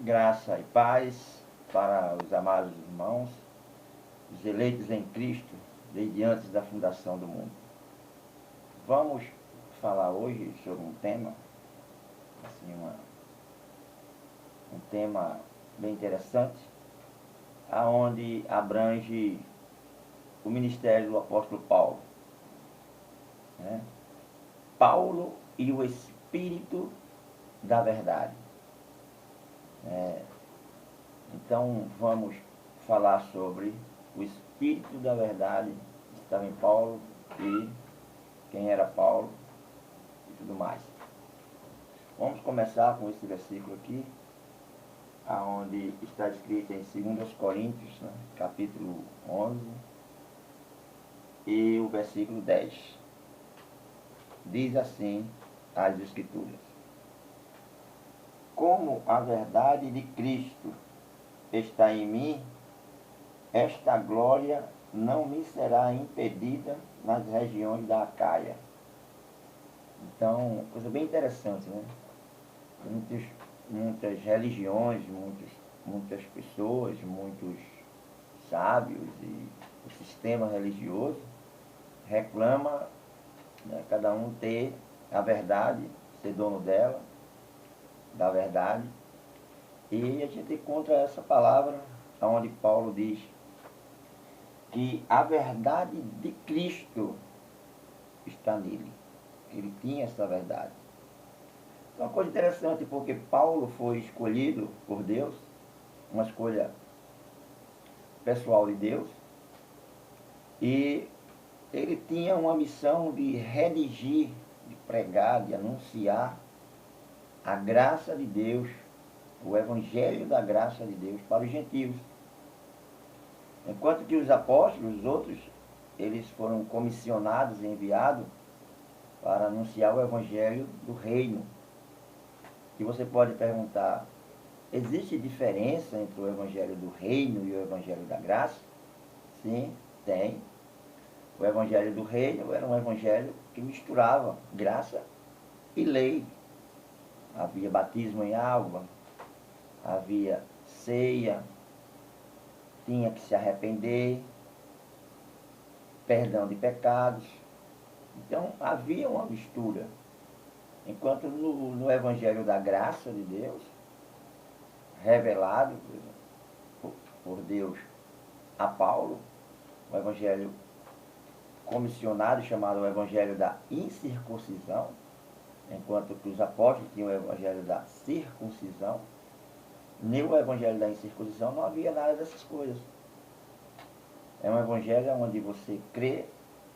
Graça e paz para os amados irmãos, os eleitos em Cristo, desde antes da fundação do mundo. Vamos falar hoje sobre um tema, um tema bem interessante, aonde abrange o ministério do apóstolo Paulo. Né? Paulo e o Espírito da Verdade. Então vamos falar sobre o Espírito da Verdade que estava em Paulo e quem era Paulo e tudo mais. Vamos começar com esse versículo aqui, aonde está escrito em 2 Coríntios, né, capítulo 11 e o versículo 10. Diz assim as Escrituras: como a verdade de Cristo está em mim, esta glória não me será impedida nas regiões da Acaia. Então, coisa bem interessante, né? Muitas religiões, muitas pessoas, muitos sábios e o sistema religioso reclama, né, cada um ter a verdade, ser dono dela, da verdade. E a gente encontra essa palavra onde Paulo diz que a verdade de Cristo está nele. Ele tinha essa verdade. É uma coisa interessante, porque Paulo foi escolhido por Deus, uma escolha pessoal de Deus, e ele tinha uma missão de redigir, de pregar, de anunciar a graça de Deus, o evangelho da graça de Deus para os gentios. Enquanto que os apóstolos, os outros, eles foram comissionados e enviados para anunciar o evangelho do reino. E você pode perguntar, existe diferença entre o evangelho do reino e o evangelho da graça? Sim, tem. O evangelho do reino era um evangelho que misturava graça e lei. Havia batismo em água, havia ceia, tinha que se arrepender, perdão de pecados. Então havia uma mistura. Enquanto no evangelho da graça de Deus, revelado por Deus a Paulo, o evangelho comissionado chamado o evangelho da incircuncisão, enquanto que os apóstolos tinham o evangelho da circuncisão, no evangelho da incircuncisão não havia nada dessas coisas. É um evangelho onde você crê,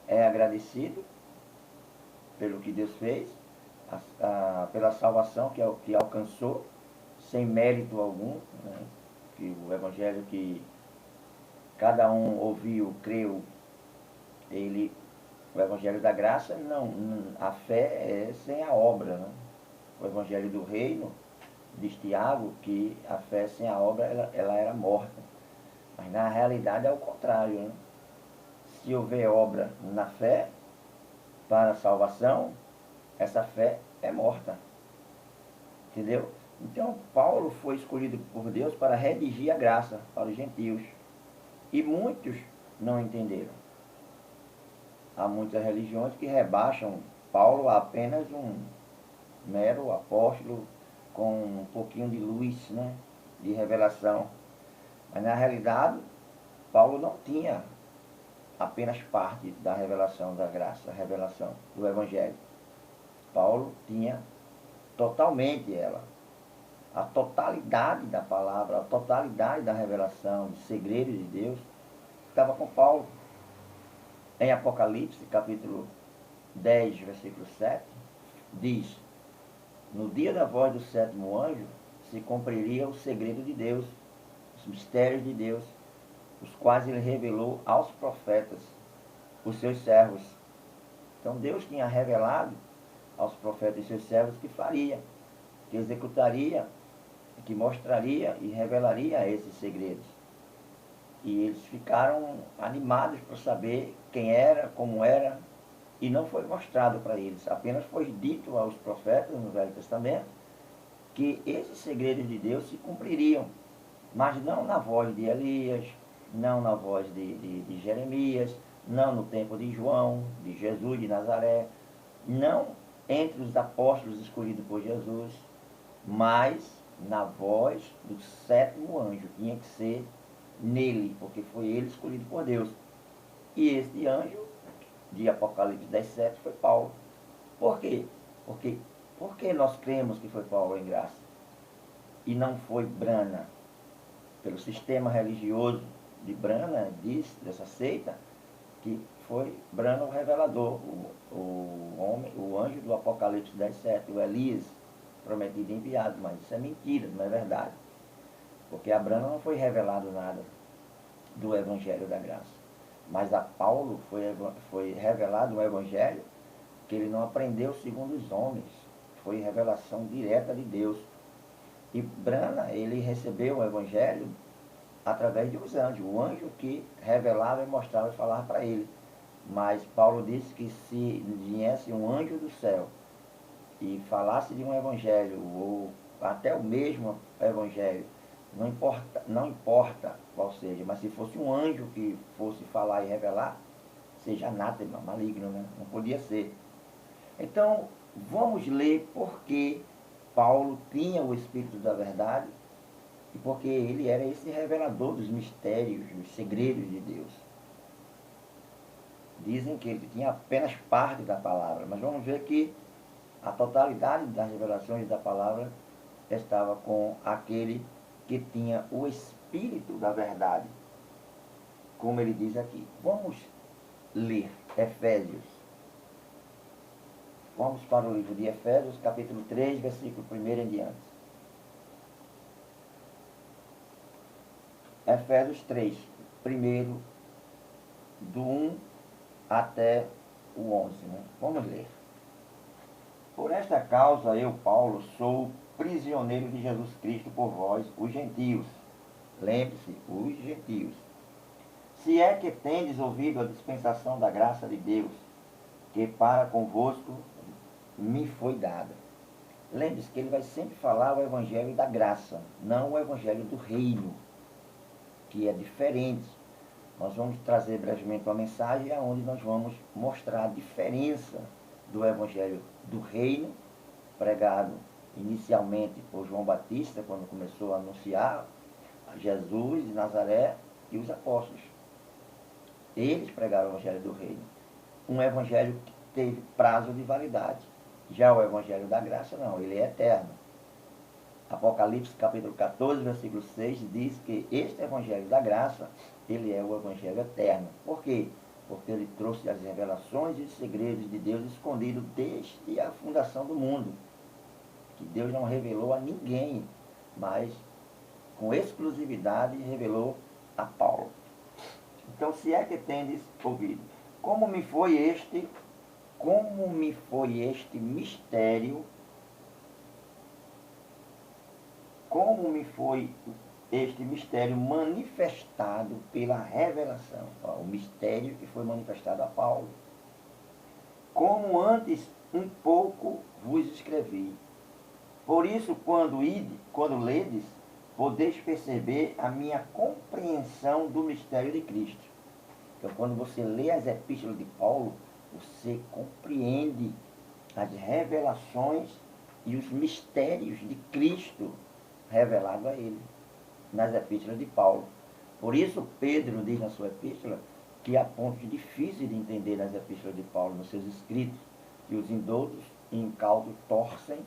é agradecido pelo que Deus fez, pela salvação que alcançou, sem mérito algum, né? Que o evangelho que cada um ouviu, creu, o evangelho da graça, não, a fé é sem a obra, né? O evangelho do reino diz Tiago que a fé sem a obra ela era morta. Mas na realidade é o contrário, né? Se houver obra na fé para a salvação, essa fé é morta. Entendeu? Então Paulo foi escolhido por Deus para redigir a graça para os gentios. E muitos não entenderam. Há muitas religiões que rebaixam Paulo a apenas um mero apóstolo com um pouquinho de luz, né, de revelação. Mas na realidade, Paulo não tinha apenas parte da revelação da graça, a revelação do Evangelho. Paulo tinha totalmente ela. A totalidade da palavra, a totalidade da revelação, dos segredos de Deus, estava com Paulo. Em Apocalipse, capítulo 10, versículo 7, diz: no dia da voz do sétimo anjo, se cumpriria o segredo de Deus, os mistérios de Deus, os quais ele revelou aos profetas, os seus servos. Então Deus tinha revelado aos profetas e seus servos que faria, que executaria, que mostraria e revelaria esses segredos. E eles ficaram animados para saber quem era, como era, e não foi mostrado para eles, apenas foi dito aos profetas no Velho Testamento, que esses segredos de Deus se cumpririam, mas não na voz de Elias, não na voz de Jeremias, não no tempo de João, de Jesus de Nazaré, não entre os apóstolos escolhidos por Jesus, mas na voz do sétimo anjo. Tinha que ser nele, porque foi ele escolhido por Deus. E esse anjo de Apocalipse 10:7 foi Paulo. Por quê? Porque nós cremos que foi Paulo em graça e não foi Brana. Pelo sistema religioso de Brana, dessa seita, que foi Brana o revelador, o anjo do Apocalipse 10:7, o Elias, prometido e enviado. Mas isso é mentira, não é verdade. Porque a Brana não foi revelado nada do Evangelho da Graça. Mas a Paulo foi revelado um Evangelho que ele não aprendeu segundo os homens. Foi revelação direta de Deus. E Brana, ele recebeu o Evangelho através de os anjos. O anjo que revelava e mostrava e falava para ele. Mas Paulo disse que se viesse um anjo do céu e falasse de um Evangelho, ou até o mesmo Evangelho, não importa qual seja, mas se fosse um anjo que fosse falar e revelar, seja anátema, maligno, né? Não podia ser. Então, vamos ler por que Paulo tinha o Espírito da Verdade e porque ele era esse revelador dos mistérios, dos segredos de Deus. Dizem que ele tinha apenas parte da palavra, mas vamos ver que a totalidade das revelações da palavra estava com aquele que tinha o Espírito da Verdade, como ele diz aqui. Vamos ler Efésios. Vamos para o livro de Efésios, capítulo 3, versículo 1 em diante. Efésios 3, primeiro, do 1 até o 11. Né? Vamos ler. Por esta causa eu, Paulo, sou prisioneiro de Jesus Cristo por vós, os gentios. Lembre-se, os gentios. Se é que tendes ouvido a dispensação da graça de Deus, que para convosco me foi dada. Lembre-se que ele vai sempre falar o evangelho da graça, não o evangelho do reino, que é diferente. Nós vamos trazer brevemente uma mensagem onde nós vamos mostrar a diferença do evangelho do reino, pregado inicialmente por João Batista, quando começou a anunciar Jesus de Nazaré e os apóstolos. Eles pregaram o evangelho do reino. Um evangelho que teve prazo de validade. Já o evangelho da graça, não, ele é eterno. Apocalipse capítulo 14, versículo 6, diz que este evangelho da graça, ele é o evangelho eterno. Por quê? Porque ele trouxe as revelações e os segredos de Deus escondidos desde a fundação do mundo. Que Deus não revelou a ninguém, mas com exclusividade revelou a Paulo. Então, se é que tendes ouvido, como me foi este mistério, como me foi este mistério manifestado pela revelação. O mistério que foi manifestado a Paulo. Como antes um pouco vos escrevi. Por isso, quando ledes, podeis perceber a minha compreensão do mistério de Cristo. Então, quando você lê as epístolas de Paulo, você compreende as revelações e os mistérios de Cristo revelado a ele, nas epístolas de Paulo. Por isso, Pedro diz na sua epístola que há pontos difíceis de entender nas epístolas de Paulo, nos seus escritos, que os indoutos e incautos torcem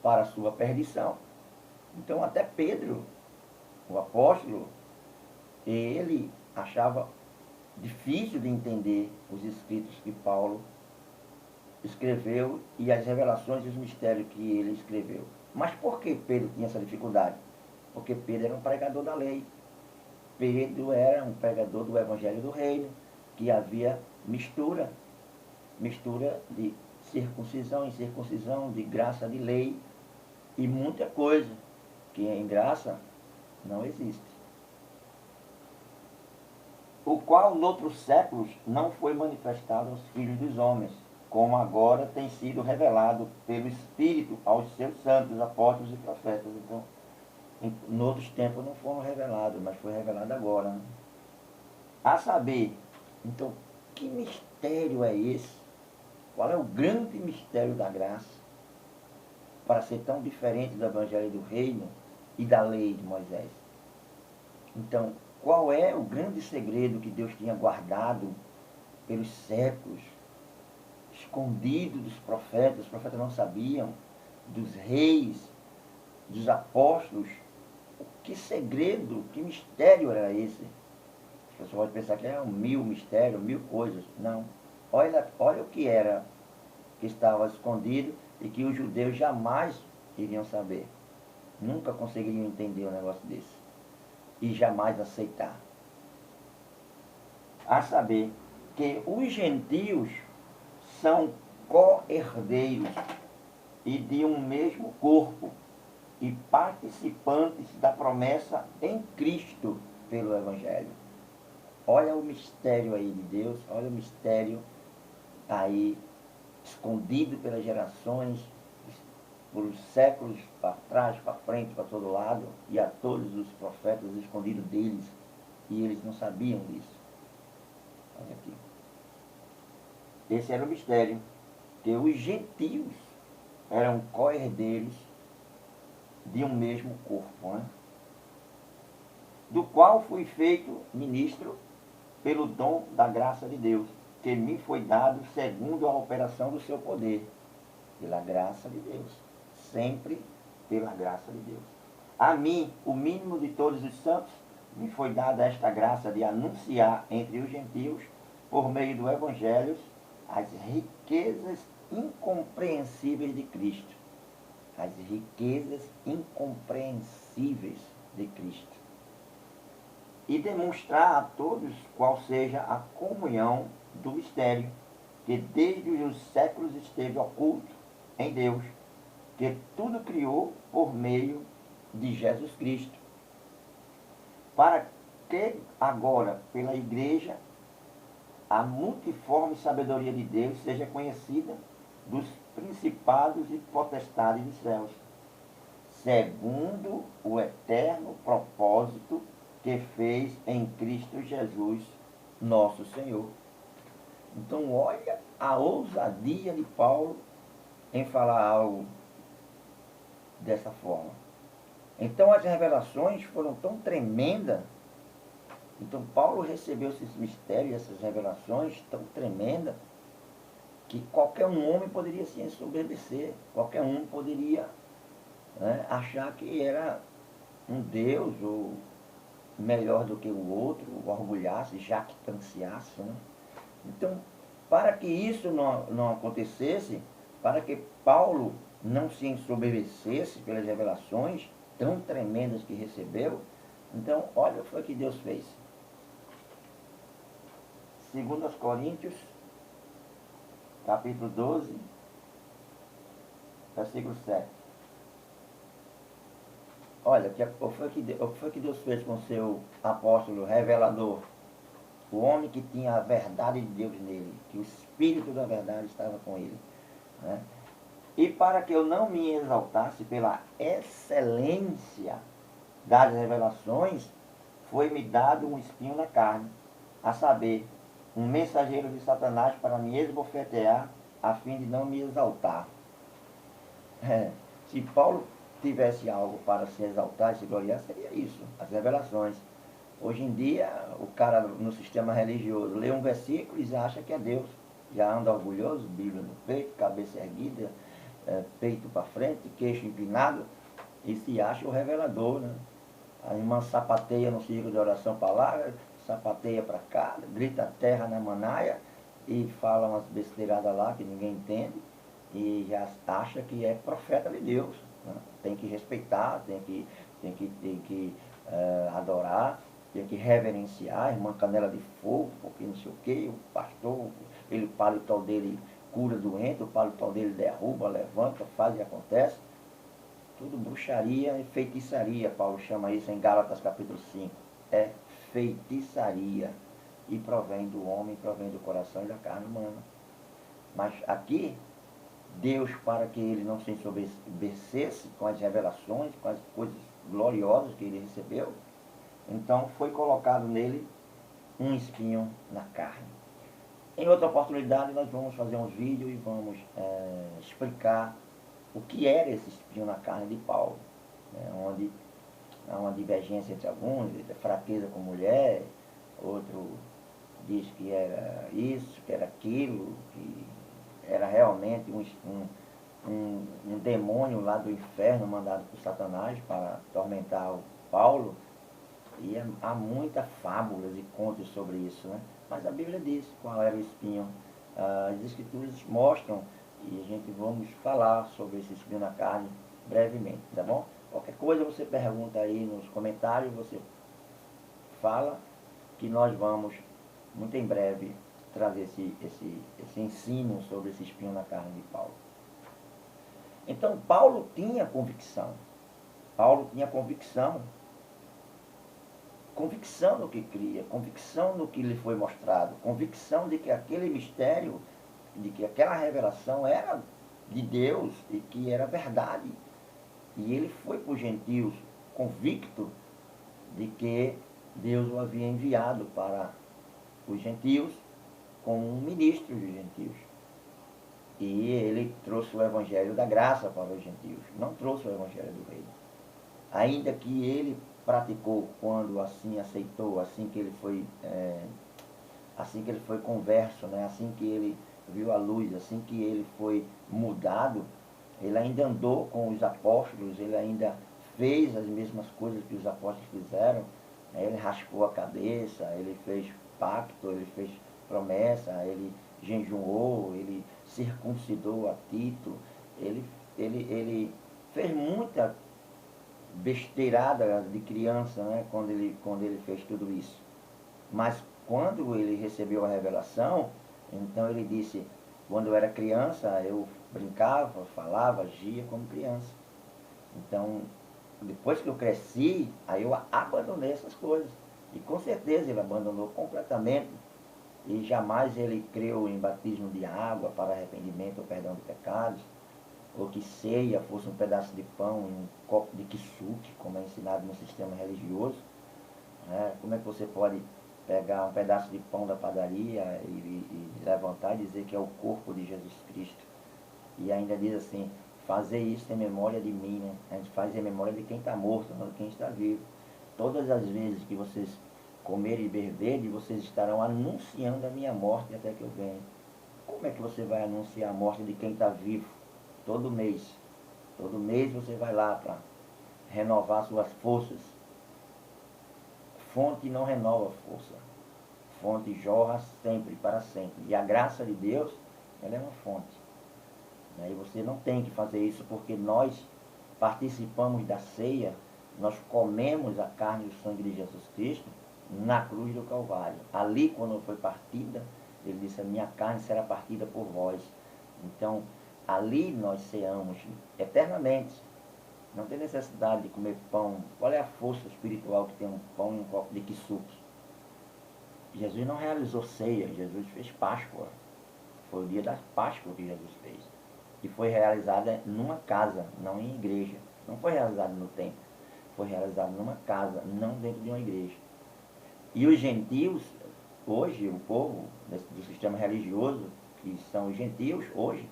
para a sua perdição. Então, até Pedro, o apóstolo, ele achava difícil de entender os escritos que Paulo escreveu e as revelações e os mistérios que ele escreveu. Mas por que Pedro tinha essa dificuldade? Porque Pedro era um pregador da lei. Pedro era um pregador do evangelho do reino, que havia mistura de circuncisão e circuncisão, de graça de lei e muita coisa que em graça não existe. O qual, noutros séculos, não foi manifestado aos filhos dos homens, como agora tem sido revelado pelo Espírito aos seus santos, apóstolos e profetas. Então, em outros tempos não foram revelados, mas foi revelado agora, né? A saber, então, que mistério é esse? Qual é o grande mistério da graça para ser tão diferente do Evangelho do Reino e da lei de Moisés? Então, qual é o grande segredo que Deus tinha guardado pelos séculos, escondido dos profetas? Os profetas não sabiam, dos reis, dos apóstolos. Que segredo, que mistério era esse? As pessoas podem pensar que é mil mistérios, mil coisas. Não. Olha o que era, que estava escondido e que os judeus jamais iriam saber. Nunca conseguiriam entender um negócio desse. E jamais aceitar. A saber que os gentios são co-herdeiros e de um mesmo corpo e participantes da promessa em Cristo pelo Evangelho. Olha o mistério aí de Deus, olha o mistério aí escondido pelas gerações, por os séculos para trás, para frente, para todo lado, e a todos os profetas escondido deles, e eles não sabiam disso. Olha aqui. Esse era o mistério, que os gentios eram co-herdeiros de um mesmo corpo, né? Do qual fui feito ministro pelo dom da graça de Deus, que me foi dado segundo a operação do seu poder, pela graça de Deus, sempre pela graça de Deus. A mim, o mínimo de todos os santos, me foi dada esta graça de anunciar entre os gentios, por meio do Evangelho, as riquezas incompreensíveis de Cristo. As riquezas incompreensíveis de Cristo. E demonstrar a todos qual seja a comunhão do mistério, que desde os séculos esteve oculto em Deus, que tudo criou por meio de Jesus Cristo, para que agora, pela Igreja, a multiforme sabedoria de Deus seja conhecida dos principados e potestades dos céus, segundo o eterno propósito que fez em Cristo Jesus, nosso Senhor. Então, olha a ousadia de Paulo em falar algo dessa forma. Então, as revelações foram tão tremendas. Então, Paulo recebeu esses mistérios, essas revelações tão tremendas, que qualquer um homem poderia se ensoberbecer, qualquer um poderia, né, achar que era um Deus ou melhor do que o outro, orgulhar-se, jactanciar-se, né? Então, para que isso não acontecesse, para que Paulo não se ensoberbecesse pelas revelações tão tremendas que recebeu, então, olha o que foi que Deus fez. 2 Coríntios, capítulo 12, versículo 7. Olha, o que foi que Deus fez com o seu apóstolo revelador? O homem que tinha a verdade de Deus nele, que o Espírito da verdade estava com ele, né? E para que eu não me exaltasse pela excelência das revelações, foi-me dado um espinho na carne, a saber, um mensageiro de Satanás para me esbofetear, a fim de não me exaltar. Se Paulo tivesse algo para se exaltar e se gloriar, seria isso, as revelações. Hoje em dia, o cara no sistema religioso lê um versículo e acha que é Deus. Já anda orgulhoso, Bíblia no peito, cabeça erguida, peito para frente, queixo empinado, e se acha o revelador, né? A irmã sapateia no círculo de oração para lá, sapateia para cá, grita terra na manaia e fala umas besteiradas lá que ninguém entende e já acha que é profeta de Deus, né? Tem que respeitar, tem que adorar, tem que reverenciar, a irmã canela de fogo, porque não sei o que, o pastor, ele, o paletó dele cura doente, o paletó dele derruba, levanta, faz e acontece. Tudo bruxaria e feitiçaria, Paulo chama isso em Gálatas capítulo 5. É feitiçaria. E provém do homem, provém do coração e da carne humana. Mas aqui, Deus, para que ele não se ensoberbecesse com as revelações, com as coisas gloriosas que ele recebeu, então foi colocado nele um espinho na carne. Em outra oportunidade, nós vamos fazer um vídeo e vamos explicar o que era esse espinho na carne de Paulo, né? Onde há uma divergência entre alguns, fraqueza com mulher, outro diz que era isso, que era aquilo, que era realmente um demônio lá do inferno mandado por Satanás para atormentar o Paulo. E há muitas fábulas e contos sobre isso, né? Mas a Bíblia diz qual era o espinho. As Escrituras mostram, e a gente vamos falar sobre esse espinho na carne brevemente, tá bom? Qualquer coisa você pergunta aí nos comentários, você fala, que nós vamos, muito em breve, trazer esse ensino sobre esse espinho na carne de Paulo. Então, Paulo tinha convicção. Paulo tinha convicção no que cria, convicção no que lhe foi mostrado, convicção de que aquele mistério, de que aquela revelação era de Deus e que era verdade. E ele foi para os gentios convicto de que Deus o havia enviado para os gentios como um ministro dos gentios. E ele trouxe o evangelho da graça para os gentios, não trouxe o evangelho do reino. Ainda que ele praticou quando assim aceitou, assim que ele foi converso, né? Assim que ele viu a luz, assim que ele foi mudado, ele ainda andou com os apóstolos, ele ainda fez as mesmas coisas que os apóstolos fizeram, né? Ele raspou a cabeça, ele fez pacto, ele fez promessa, ele jejuou, ele circuncidou a Tito, ele fez muita besteirada de criança, né, quando ele fez tudo isso. Mas quando ele recebeu a revelação, então ele disse, quando eu era criança, eu brincava, falava, agia como criança. Então, depois que eu cresci, aí eu abandonei essas coisas. E com certeza ele abandonou completamente. E jamais ele creu em batismo de água para arrependimento ou perdão de pecados, ou que ceia fosse um pedaço de pão e um copo de kisuke, como é ensinado no sistema religioso. Né? Como é que você pode pegar um pedaço de pão da padaria e levantar e dizer que é o corpo de Jesus Cristo? E ainda diz assim, fazer isso em memória de mim, né? A gente faz em memória de quem está morto, não de quem está vivo. Todas as vezes que vocês comerem e beberem, vocês estarão anunciando a minha morte até que eu venha. Como é que você vai anunciar a morte de quem está vivo? Todo mês. Todo mês você vai lá para renovar suas forças. Fonte não renova força. Fonte jorra sempre, para sempre. E a graça de Deus, ela é uma fonte. E você não tem que fazer isso porque nós participamos da ceia, nós comemos a carne e o sangue de Jesus Cristo na cruz do Calvário. Ali, quando foi partida, ele disse, a minha carne será partida por vós. Então, ali nós ceamos eternamente. Não tem necessidade de comer pão. Qual é a força espiritual que tem um pão e um copo de kisuke? Jesus não realizou ceia, Jesus fez Páscoa. Foi o dia da Páscoa que Jesus fez. E foi realizada numa casa, não em igreja. Não foi realizada no templo. Foi realizada numa casa, não dentro de uma igreja. E os gentios, hoje, o povo do sistema religioso, que são os gentios, hoje,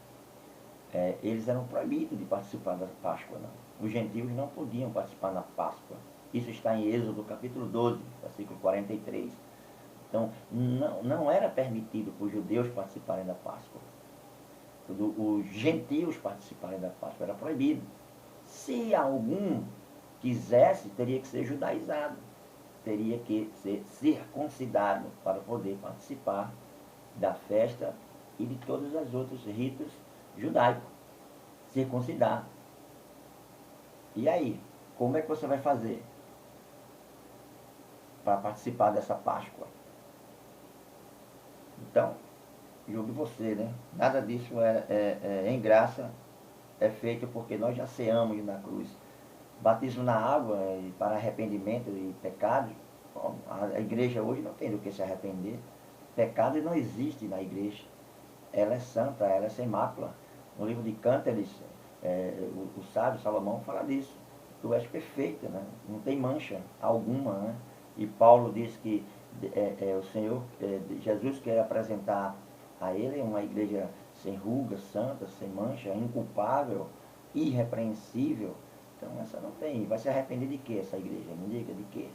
eles eram proibidos de participar da Páscoa. Não. Os gentios não podiam participar da Páscoa. Isso está em Êxodo capítulo 12, versículo 43. Então, não era permitido para os judeus participarem da Páscoa. Os gentios participarem da Páscoa, era proibido. Se algum quisesse, teria que ser judaizado, teria que ser circuncidado para poder participar da festa e de todos os outros ritos judaicos. Circuncidar. E aí, como é que você vai fazer para participar dessa Páscoa? Então, julgue você, né? Nada disso em graça, é feito porque nós já ceamos na cruz. Batismo na água para arrependimento e pecados, a igreja hoje não tem do que se arrepender. Pecado não existe na igreja. ela é santa, ela é sem mácula. No livro de Cântares, o sábio Salomão fala disso. Tu és perfeita, né? Não tem mancha alguma, né? E Paulo diz que o Senhor, Jesus quer apresentar a ele uma igreja sem rugas, santa, sem mancha, inculpável, irrepreensível. Então essa não tem. Vai se arrepender de quê essa igreja? Me diga de quê?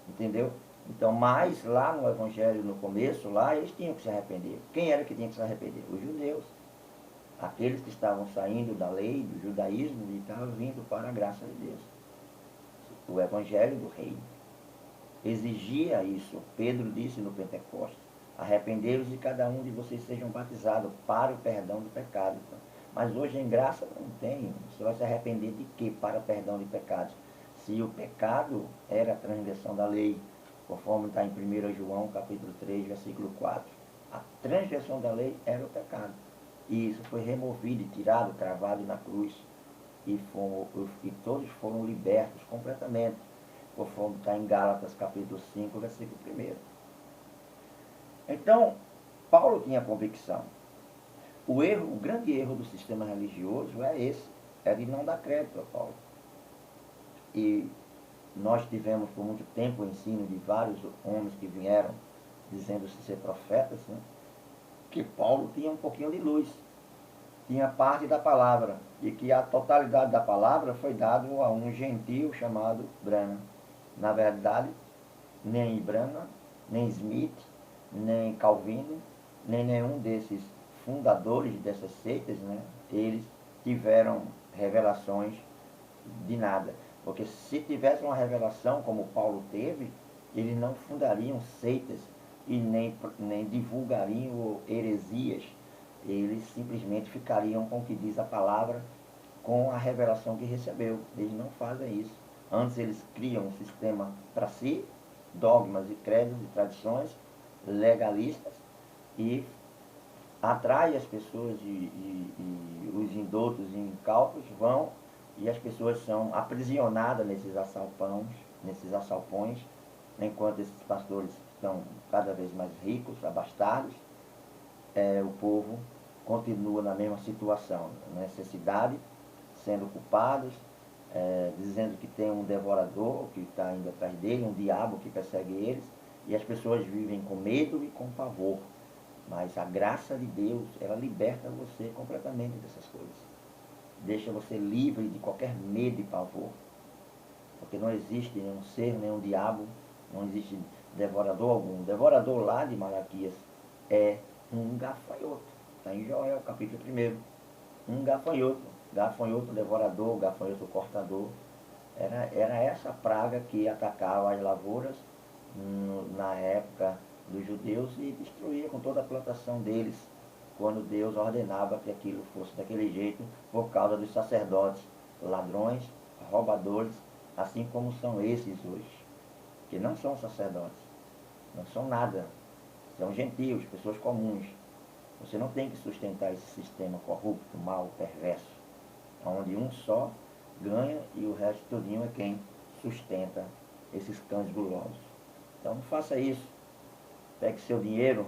Entendeu? Então, mas lá no Evangelho, no começo, lá eles tinham que se arrepender. Quem era que tinha que se arrepender? Os judeus. Aqueles que estavam saindo da lei, do judaísmo e estavam vindo para a graça de Deus. O Evangelho do Reino exigia isso. Pedro disse no Pentecostes: arrependei-vos e cada um de vocês sejam batizados para o perdão do pecado. Mas hoje em graça não tem. Você vai se arrepender de quê para o perdão de pecados? Se o pecado era a transgressão da lei, conforme está em 1 João capítulo 3, versículo 4, a transgressão da lei era o pecado. E isso foi removido e tirado, cravado na cruz. E todos foram libertos completamente, conforme está em Gálatas capítulo 5, versículo 1. Então, Paulo tinha convicção. O grande erro do sistema religioso é esse, é de não dar crédito a Paulo. E nós tivemos por muito tempo o ensino de vários homens que vieram dizendo-se ser profetas, né, que Paulo tinha um pouquinho de luz, tinha parte da palavra, e que a totalidade da palavra foi dado a um gentio chamado Branham. Na verdade, nem Branham, nem Smith, nem Calvino, nem nenhum desses fundadores dessas seitas, né, eles tiveram revelações de nada. Porque se tivesse uma revelação como Paulo teve, eles não fundariam seitas e nem divulgariam heresias. Eles simplesmente ficariam com o que diz a palavra, com a revelação que recebeu. Eles não fazem isso. Antes eles criam um sistema para si, dogmas e credos e tradições legalistas, e atrai as pessoas e os indoutos e incautos vão, e as pessoas são aprisionadas nesses assalpões, enquanto esses pastores estão cada vez mais ricos, abastados, o povo continua na mesma situação, necessidade, sendo culpados, dizendo que tem um devorador que está indo atrás dele, um diabo que persegue eles, e as pessoas vivem com medo e com pavor. Mas a graça de Deus, ela liberta você completamente dessas coisas. Deixa você livre de qualquer medo e pavor. Porque não existe nenhum ser, nenhum diabo, não existe devorador algum. O devorador lá de Malaquias é um gafanhoto. Está em Joel, capítulo 1. Um gafanhoto. Gafanhoto devorador, gafanhoto cortador. Era essa praga que atacava as lavouras na época dos judeus e destruía com toda a plantação deles, quando Deus ordenava que aquilo fosse daquele jeito, por causa dos sacerdotes, ladrões, roubadores, assim como são esses hoje, que não são sacerdotes, não são nada, são gentios, pessoas comuns. Você não tem que sustentar esse sistema corrupto, mau, perverso, onde um só ganha e o resto todinho é quem sustenta esses cães gulosos. Então não faça isso. Pegue seu dinheiro,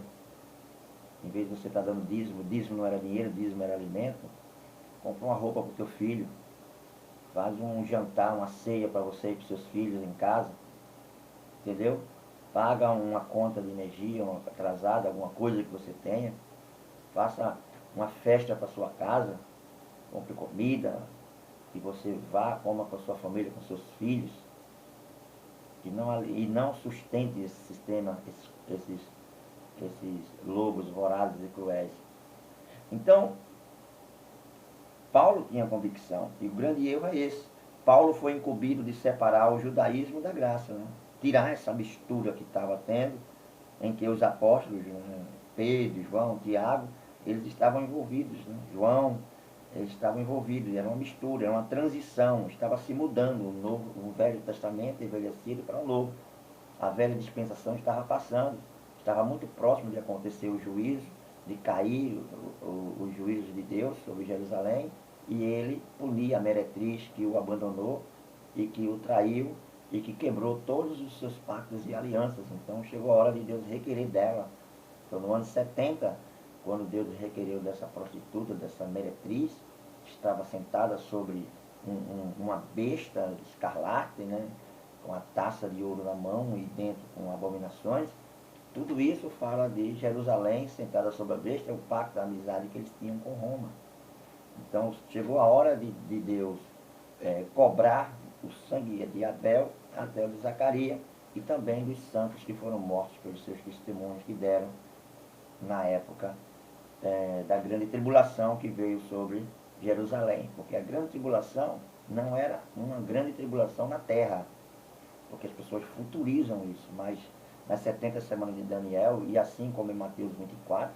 em vez de você estar dando dízimo não era dinheiro, dízimo era alimento, compra uma roupa para o teu filho, faz um jantar, uma ceia para você e para os seus filhos em casa, entendeu? Paga uma conta de energia, uma atrasada, alguma coisa que você tenha, faça uma festa para sua casa, compre comida, que você vá, coma com a sua família, com seus filhos, e não sustente esse sistema, esses lobos vorazes e cruéis. Então, Paulo tinha convicção, e o grande erro é esse. Paulo foi incumbido de separar o judaísmo da graça, né? Tirar essa mistura que estava tendo, em que os apóstolos, né, Pedro, João, Tiago, eles estavam envolvidos, né? João, eles estavam envolvidos, era uma mistura, era uma transição, estava se mudando, o Velho Testamento envelhecido para o Novo. A velha dispensação estava passando, estava muito próximo de acontecer o juízo, de cair os juízos de Deus sobre Jerusalém, e ele punir a meretriz que o abandonou e que o traiu e que quebrou todos os seus pactos e alianças. Então chegou a hora de Deus requerer dela. Então no ano 70, quando Deus requereu dessa prostituta, dessa meretriz, que estava sentada sobre uma besta escarlate, né, com a taça de ouro na mão e dentro com abominações, tudo isso fala de Jerusalém sentada sobre a besta, é o pacto da amizade que eles tinham com Roma. Então chegou a hora de Deus cobrar o sangue de Abel até o de Zacarias e também dos santos que foram mortos pelos seus testemunhos que deram na época da grande tribulação que veio sobre Jerusalém. Porque a grande tribulação não era uma grande tribulação na terra, porque as pessoas futurizam isso, mas nas 70 semanas de Daniel, e assim como em Mateus 24,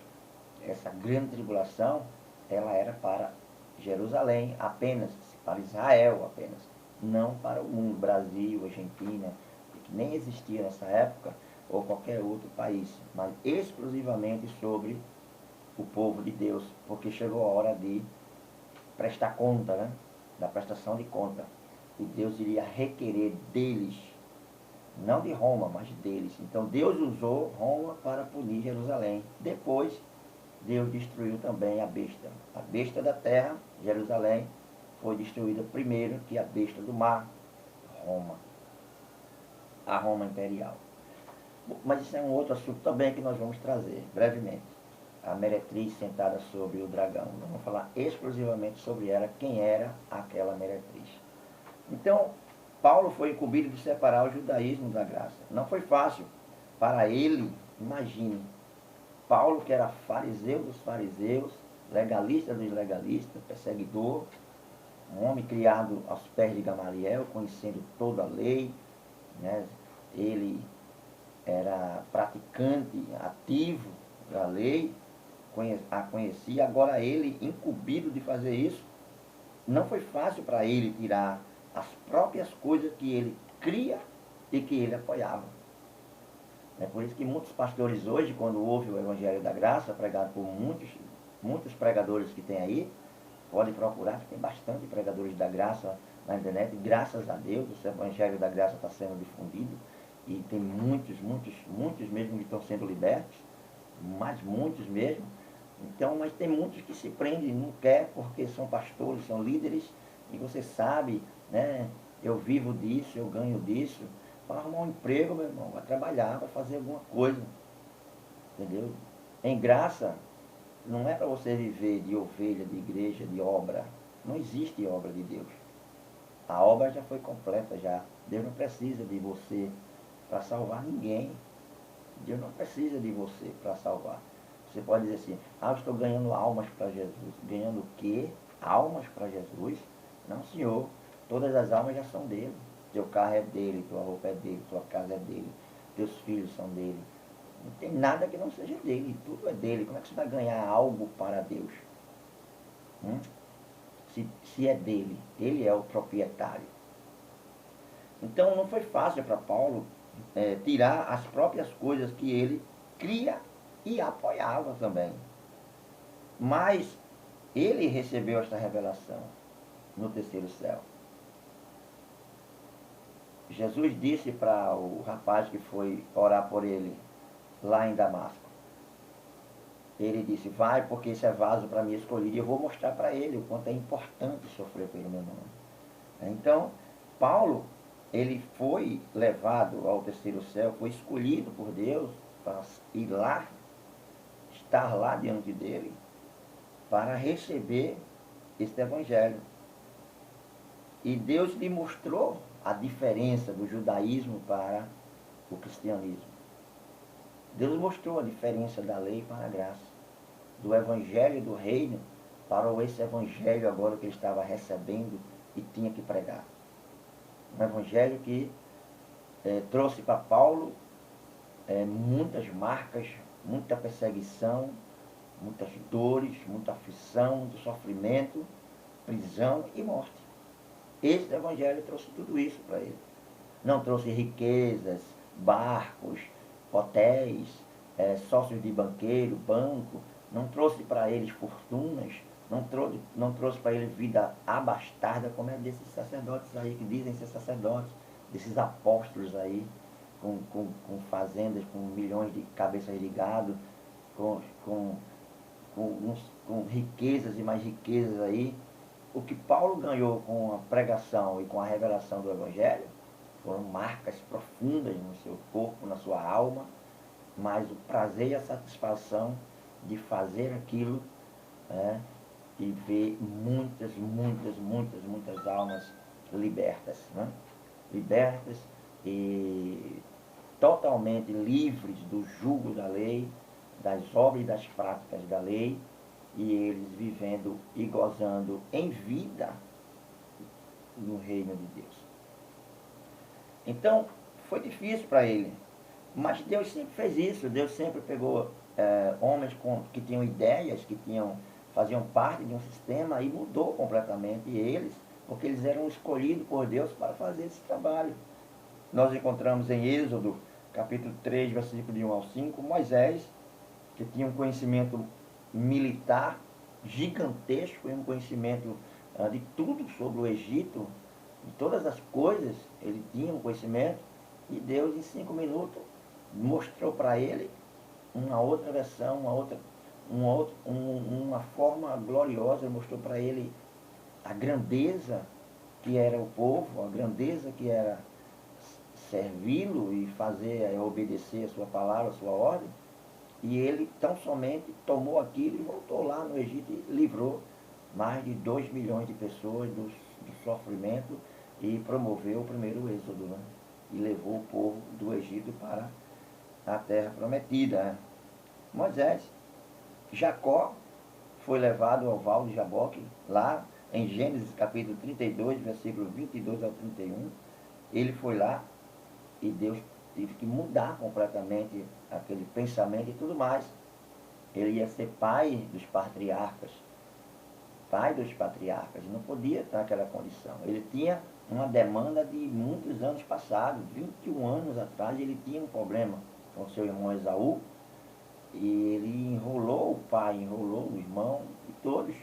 essa grande tribulação, ela era para Jerusalém apenas, para Israel apenas, não para o mundo, Brasil, Argentina, que nem existia nessa época, ou qualquer outro país, mas exclusivamente sobre o povo de Deus, porque chegou a hora de prestar conta, né? Da prestação de conta. E Deus iria requerer deles, não de Roma, mas deles. Então Deus usou Roma para punir Jerusalém. Depois, Deus destruiu também a besta. A besta da terra, Jerusalém, foi destruída primeiro que a besta do mar, Roma. A Roma imperial. Mas isso é um outro assunto também que nós vamos trazer brevemente. A meretriz sentada sobre o dragão. Nós vamos falar exclusivamente sobre ela, quem era aquela meretriz. Então, Paulo foi incumbido de separar o judaísmo da graça. Não foi fácil para ele, imagine, Paulo, que era fariseu dos fariseus, legalista dos legalistas, perseguidor, um homem criado aos pés de Gamaliel, conhecendo toda a lei, né? Ele era praticante ativo da lei, a conhecia, agora ele, incumbido de fazer isso, não foi fácil para ele tirar as próprias coisas que ele cria e que ele apoiava. É por isso que muitos pastores hoje, quando ouvem o Evangelho da Graça, pregado por muitos pregadores que tem aí, pode procurar, que tem bastante pregadores da graça na internet, graças a Deus, o Evangelho da Graça está sendo difundido, e tem muitos mesmo que estão sendo libertos, mas muitos mesmo. Então, mas tem muitos que se prendem, não quer, porque são pastores, são líderes, e você sabe, né, eu vivo disso, eu ganho disso. Vai arrumar um emprego, meu irmão, vai trabalhar, vai fazer alguma coisa, entendeu? Em graça, não é para você viver de ovelha, de igreja, de obra. Não existe obra de Deus. A obra já foi completa já. Deus não precisa de você para salvar ninguém. Deus não precisa de você para salvar. Você pode dizer assim, eu estou ganhando almas para Jesus. Ganhando o quê? Almas para Jesus? Não, senhor. Todas as almas já são dele. Teu carro é dele, tua roupa é dele, tua casa é dele, teus filhos são dele. Não tem nada que não seja dele, tudo é dele. Como é que você vai ganhar algo para Deus? Se é dele, ele é o proprietário. Então não foi fácil para Paulo tirar as próprias coisas que ele cria e apoiava também. Mas ele recebeu esta revelação no terceiro céu. Jesus disse para o rapaz que foi orar por ele lá em Damasco. Ele disse, vai porque esse é vaso para mim escolhido e eu vou mostrar para ele o quanto é importante sofrer pelo meu nome. Então, Paulo, ele foi levado ao terceiro céu, foi escolhido por Deus para ir lá, estar lá diante dele, para receber este evangelho. E Deus lhe mostrou a diferença do judaísmo para o cristianismo. Deus mostrou a diferença da lei para a graça, do evangelho do reino para esse evangelho agora que ele estava recebendo e tinha que pregar. Um evangelho que trouxe para Paulo muitas marcas, muita perseguição, muitas dores, muita aflição, muito sofrimento, prisão e morte. Esse evangelho trouxe tudo isso para ele. Não trouxe riquezas, barcos, hotéis, sócios de banqueiro, banco. Não trouxe para eles fortunas. Não trouxe para eles vida abastada, como é desses sacerdotes aí, que dizem ser sacerdotes, desses apóstolos aí, com fazendas, com milhões de cabeças de gado, com com riquezas e mais riquezas aí. O que Paulo ganhou com a pregação e com a revelação do Evangelho foram marcas profundas no seu corpo, na sua alma, mas o prazer e a satisfação de fazer aquilo, né, e ver muitas, muitas, muitas, muitas almas libertas, né? Libertas e totalmente livres do jugo da lei, das obras e das práticas da lei, e eles vivendo e gozando em vida no reino de Deus. Então, foi difícil para ele, mas Deus sempre fez isso. Deus sempre pegou homens que tinham ideias, faziam parte de um sistema e mudou completamente eles, porque eles eram escolhidos por Deus para fazer esse trabalho. Nós encontramos em Êxodo, capítulo 3, versículo de 1 ao 5, Moisés, que tinha um conhecimento militar gigantesco e um conhecimento de tudo sobre o Egito, de todas as coisas, ele tinha um conhecimento, e Deus em 5 minutos mostrou para ele uma outra versão, uma forma gloriosa, mostrou para ele a grandeza que era o povo, a grandeza que era servi-lo e fazer, obedecer a sua palavra, a sua ordem. E ele tão somente tomou aquilo e voltou lá no Egito e livrou mais de 2 milhões de pessoas do sofrimento e promoveu o primeiro êxodo, né? E levou o povo do Egito para a terra prometida, né? Moisés, Jacó foi levado ao val de Jaboque, lá em Gênesis capítulo 32, versículo 22 ao 31. Ele foi lá e Deus teve que mudar completamente aquele pensamento e tudo mais. Ele ia ser pai dos patriarcas. Pai dos patriarcas. Não podia estar naquela condição. Ele tinha uma demanda de muitos anos passados. 21 anos atrás ele tinha um problema com seu irmão Esaú. E ele enrolou o pai, enrolou o irmão e todos.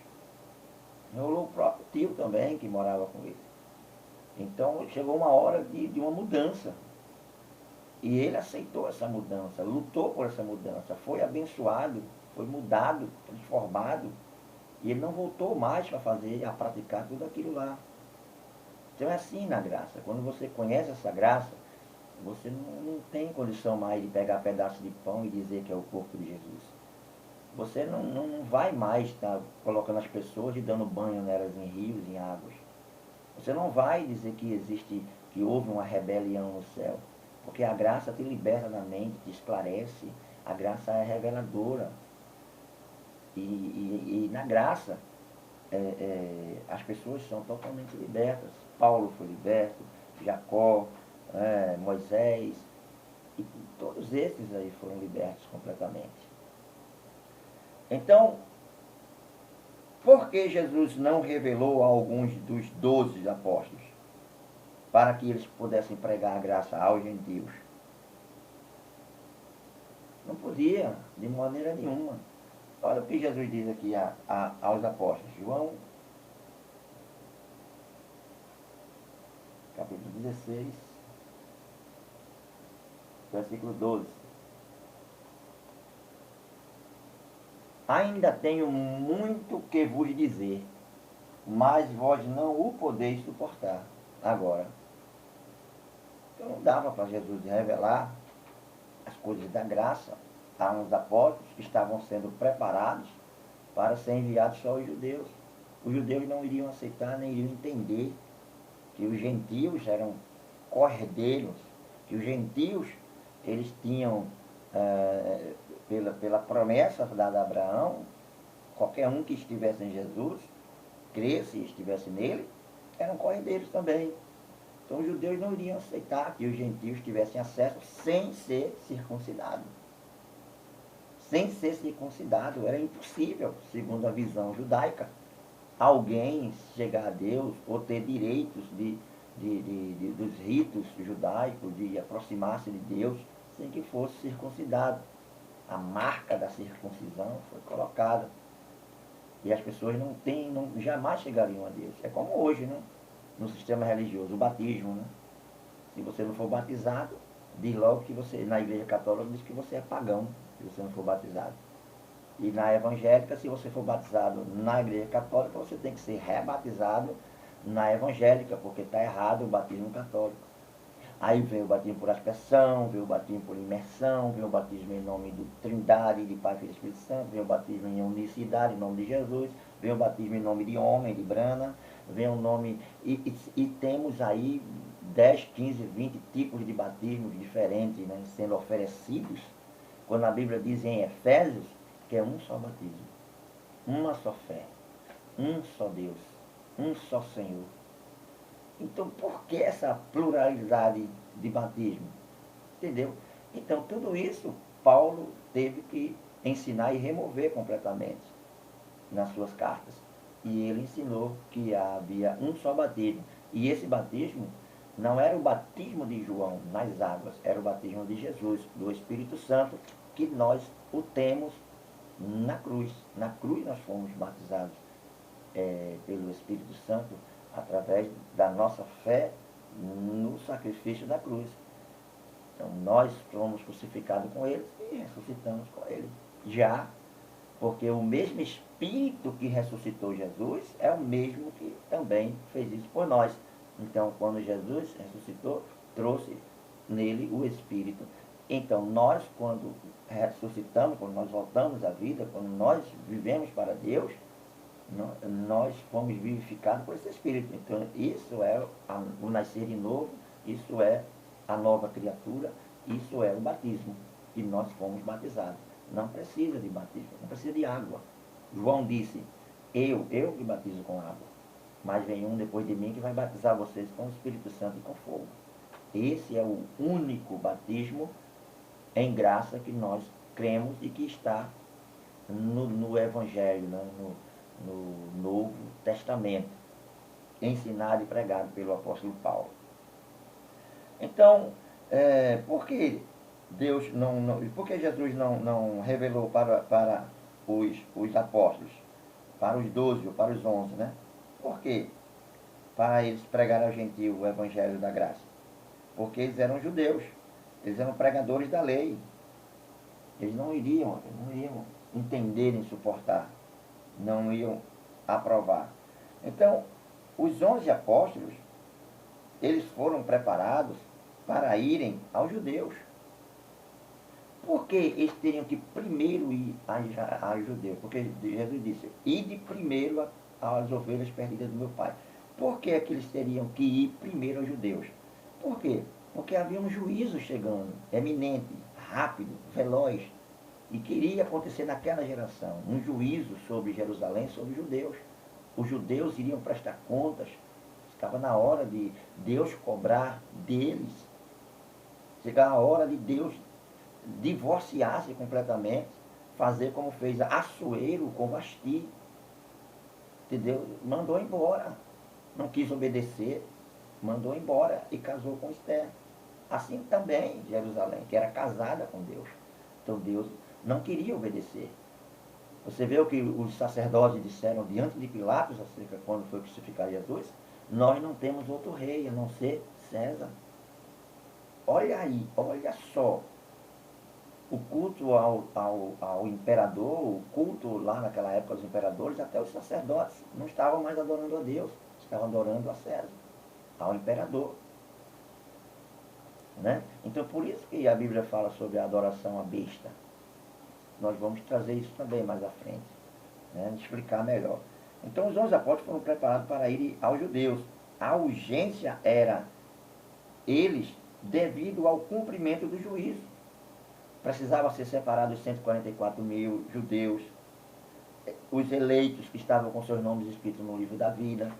Enrolou o próprio tio também, que morava com ele. Então chegou uma hora de uma mudança. E ele aceitou essa mudança, lutou por essa mudança, foi abençoado, foi mudado, transformado. E ele não voltou mais a praticar tudo aquilo lá. Então é assim na graça. Quando você conhece essa graça, você não tem condição mais de pegar pedaço de pão e dizer que é o corpo de Jesus. Você não vai mais estar colocando as pessoas e dando banho nelas em rios, em águas. Você não vai dizer que houve uma rebelião no céu. Porque a graça te liberta da mente, te esclarece. A graça é reveladora. E na graça, as pessoas são totalmente libertas. Paulo foi liberto, Jacó, Moisés, e todos esses aí foram libertos completamente. Então, por que Jesus não revelou a alguns dos 12 apóstolos? Para que eles pudessem pregar a graça aos gentios. Não podia, de maneira nenhuma. Olha o que Jesus diz aqui aos apóstolos. João, capítulo 16, versículo 12. Ainda tenho muito que vos dizer, mas vós não o podeis suportar agora. Então não dava para Jesus revelar as coisas da graça a uns apóstolos que estavam sendo preparados para ser enviados só aos judeus. Os judeus não iriam aceitar, nem iriam entender que os gentios eram cordeiros, que os gentios eles tinham, pela promessa dada a Abraão, qualquer um que estivesse em Jesus, cresce e estivesse nele, eram cordeiros também. Então os judeus não iriam aceitar que os gentios tivessem acesso sem ser circuncidado. Sem ser circuncidado, era impossível, segundo a visão judaica, alguém chegar a Deus ou ter direitos dos ritos judaicos, de aproximar-se de Deus, sem que fosse circuncidado. A marca da circuncisão foi colocada. E as pessoas jamais chegariam a Deus. É como hoje, né? No sistema religioso, o batismo, né? Se você não for batizado, diz logo que você, na igreja católica, diz que você é pagão, se você não for batizado. E na evangélica, se você for batizado na igreja católica, você tem que ser rebatizado na evangélica, porque está errado o batismo católico. Aí vem o batismo por aspersão, vem o batismo por imersão, vem o batismo em nome do Trindade, de Pai, Filho e Espírito Santo, vem o batismo em unicidade, em nome de Jesus, vem o batismo em nome de homem, de Brana, vem o nome... E temos aí 10, 15, 20 tipos de batismos diferentes, né, sendo oferecidos, quando a Bíblia diz em Efésios que é um só batismo, uma só fé, um só Deus, um só Senhor. Então, por que essa pluralidade de batismo? Entendeu? Então, tudo isso Paulo teve que ensinar e remover completamente nas suas cartas. E ele ensinou que havia um só batismo. E esse batismo não era o batismo de João nas águas, era o batismo de Jesus, do Espírito Santo, que nós o temos na cruz. Na cruz nós fomos batizados pelo Espírito Santo através da nossa fé no sacrifício da cruz. Então nós fomos crucificados com ele e ressuscitamos com ele. Já porque o mesmo Espírito que ressuscitou Jesus é o mesmo que também fez isso por nós. Então, quando Jesus ressuscitou, trouxe nele o Espírito. Então, nós, quando ressuscitamos, quando nós voltamos à vida, quando nós vivemos para Deus, nós fomos vivificados por esse Espírito. Então, isso é o nascer de novo, isso é a nova criatura, isso é o batismo, que nós fomos batizados. Não precisa de batismo, não precisa de água. João disse, eu que batizo com água, mas vem um depois de mim que vai batizar vocês com o Espírito Santo e com fogo. Esse é o único batismo em graça que nós cremos e que está no Evangelho, né? no Novo Testamento, ensinado e pregado pelo apóstolo Paulo. Então, por que Deus por que Jesus não revelou para os apóstolos, para os 12 ou para os 11, né? Por quê? Para eles pregarem ao gentio o evangelho da graça. Porque eles eram judeus, eles eram pregadores da lei. Eles não iriam entender nem suportar, não iam aprovar. Então, os 11 apóstolos, eles foram preparados para irem aos judeus. Por que eles teriam que primeiro ir aos judeus? Porque Jesus disse, ide primeiro às ovelhas perdidas do meu Pai. Por que é que eles teriam que ir primeiro aos judeus? Por quê? Porque havia um juízo chegando, eminente, rápido, veloz, e que iria acontecer naquela geração, um juízo sobre Jerusalém, sobre os judeus. Os judeus iriam prestar contas, estava na hora de Deus cobrar deles, chegava a hora de Deus divorciar-se completamente, fazer como fez Assuero com Vasti, entendeu? Mandou embora, não quis obedecer, mandou embora e casou com Esther. Assim também Jerusalém, que era casada com Deus. Então Deus não queria obedecer. Você vê o que os sacerdotes disseram diante de Pilatos, acerca quando foi crucificar Jesus? Nós não temos outro rei a não ser César. Olha aí, olha só. O culto ao imperador, o culto lá naquela época aos imperadores, até os sacerdotes não estavam mais adorando a Deus, estavam adorando a César, ao imperador. Né? Então, por isso que a Bíblia fala sobre a adoração à besta. Nós vamos trazer isso também mais à frente, né? Explicar melhor. Então, os 11 apóstolos foram preparados para ir aos judeus. A urgência era eles devido ao cumprimento do juízo. Precisava ser separados 144 mil judeus, os eleitos que estavam com seus nomes escritos no livro da vida.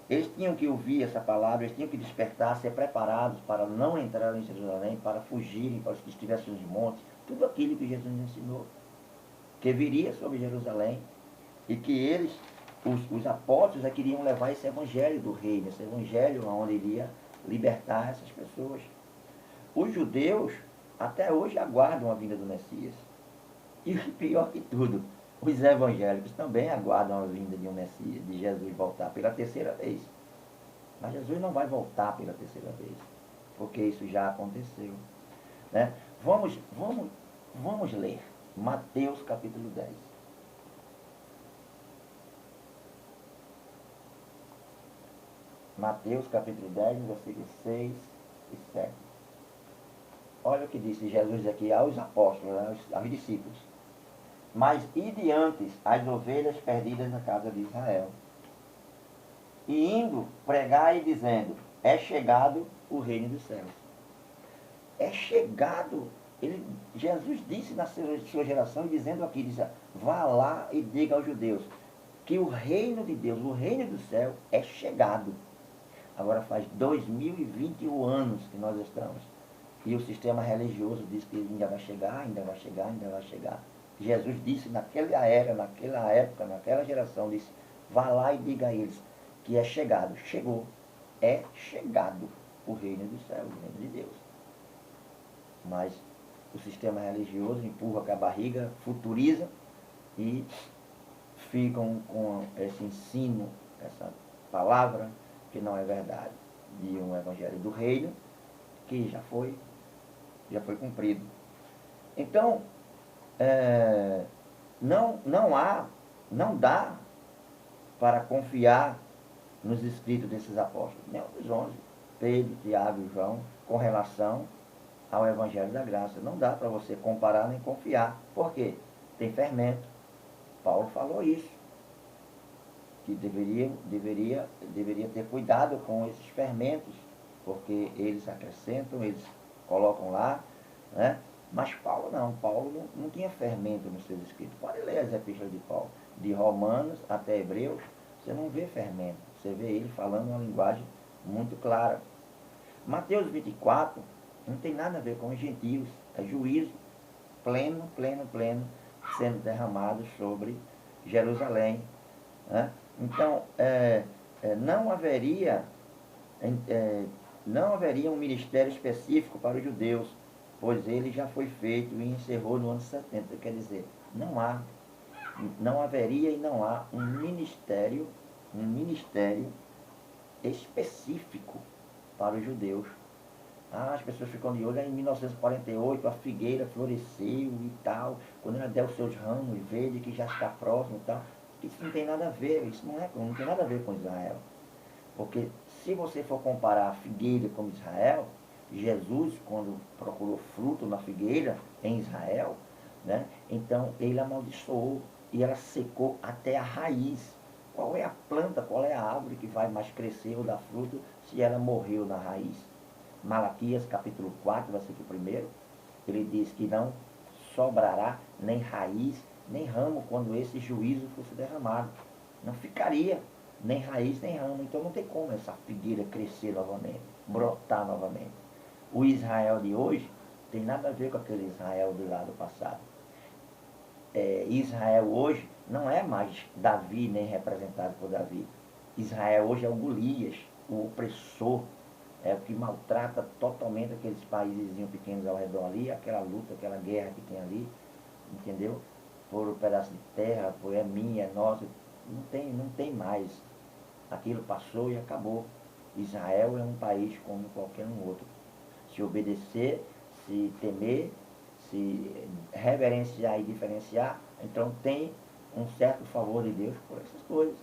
Eles tinham que ouvir essa palavra, eles tinham que despertar, ser preparados para não entrar em Jerusalém, para fugirem para os que estivessem nos montes. Tudo aquilo que Jesus ensinou, que viria sobre Jerusalém e que eles, os apóstolos, queriam levar esse evangelho do reino, esse evangelho onde iria libertar essas pessoas. Os judeus até hoje aguardam a vinda do Messias. E pior que tudo, os evangélicos também aguardam a vinda de um Messias, de Jesus voltar pela terceira vez. Mas Jesus não vai voltar pela terceira vez, porque isso já aconteceu. Né? Vamos ler. Mateus capítulo 10. Mateus capítulo 10, versículos 6 e 7. Olha o que disse Jesus aqui aos apóstolos, aos discípulos. Mas ide antes as ovelhas perdidas na casa de Israel. E indo, pregai dizendo, é chegado o reino dos céus. É chegado. Jesus disse na sua geração, dizendo aqui, diz, vá lá e diga aos judeus que o reino de Deus, o reino do céu é chegado. Agora faz 2021 anos que nós estamos. E o sistema religioso diz que ainda vai chegar, ainda vai chegar, ainda vai chegar. Jesus disse naquela era, naquela época, naquela geração, disse, vá lá e diga a eles que é chegado. Chegou. É chegado o reino do céu, o reino de Deus. Mas o sistema religioso empurra com a barriga, futuriza e ficam com esse ensino, essa palavra que não é verdade, de um evangelho do reino que já foi cumprido. Então, não dá para confiar nos escritos desses apóstolos, nem os 11, Pedro, Tiago e João, com relação ao evangelho da graça. Não dá para você comparar nem confiar. Por quê? Tem fermento. Paulo falou isso, que deveria ter cuidado com esses fermentos, porque eles acrescentam, eles colocam lá, né? Mas Paulo não tinha fermento nos seus escritos. Pode ler as epístolas de Paulo, de Romanos até Hebreus, você não vê fermento, você vê ele falando uma linguagem muito clara. Mateus 24 não tem nada a ver com os gentios, é juízo pleno, sendo derramado sobre Jerusalém, né? Então, não haveria um ministério específico para os judeus, pois ele já foi feito e encerrou no ano 70. Quer dizer, não haveria e não há um ministério específico para os judeus. As pessoas ficam de olho, em 1948 a figueira floresceu e tal, quando ela der os seus ramos verdes, que já está próximo e tal. Isso não tem nada a ver, não tem nada a ver com Israel. Porque se você for comparar a figueira com Israel, Jesus, quando procurou fruto na figueira em Israel, né, então ele amaldiçoou e ela secou até a raiz. Qual é a planta, qual é a árvore que vai mais crescer ou dar fruto se ela morreu na raiz? Malaquias capítulo 4, versículo 1, ele diz que não sobrará nem raiz, nem ramo quando esse juízo fosse derramado. Não ficaria nem raiz, nem ramo. Então não tem como essa figueira crescer novamente, brotar novamente. O Israel de hoje tem nada a ver com aquele Israel do lado passado. Israel hoje não é mais Davi, nem representado por Davi. Israel hoje é o Golias, o opressor, é o que maltrata totalmente aqueles países pequenos ao redor ali, aquela luta, aquela guerra que tem ali, entendeu? Por um pedaço de terra, por é minha, é nossa, não tem mais. Aquilo passou e acabou. Israel é um país como qualquer um outro. Se obedecer, se temer, se reverenciar e diferenciar, então tem um certo favor de Deus por essas coisas.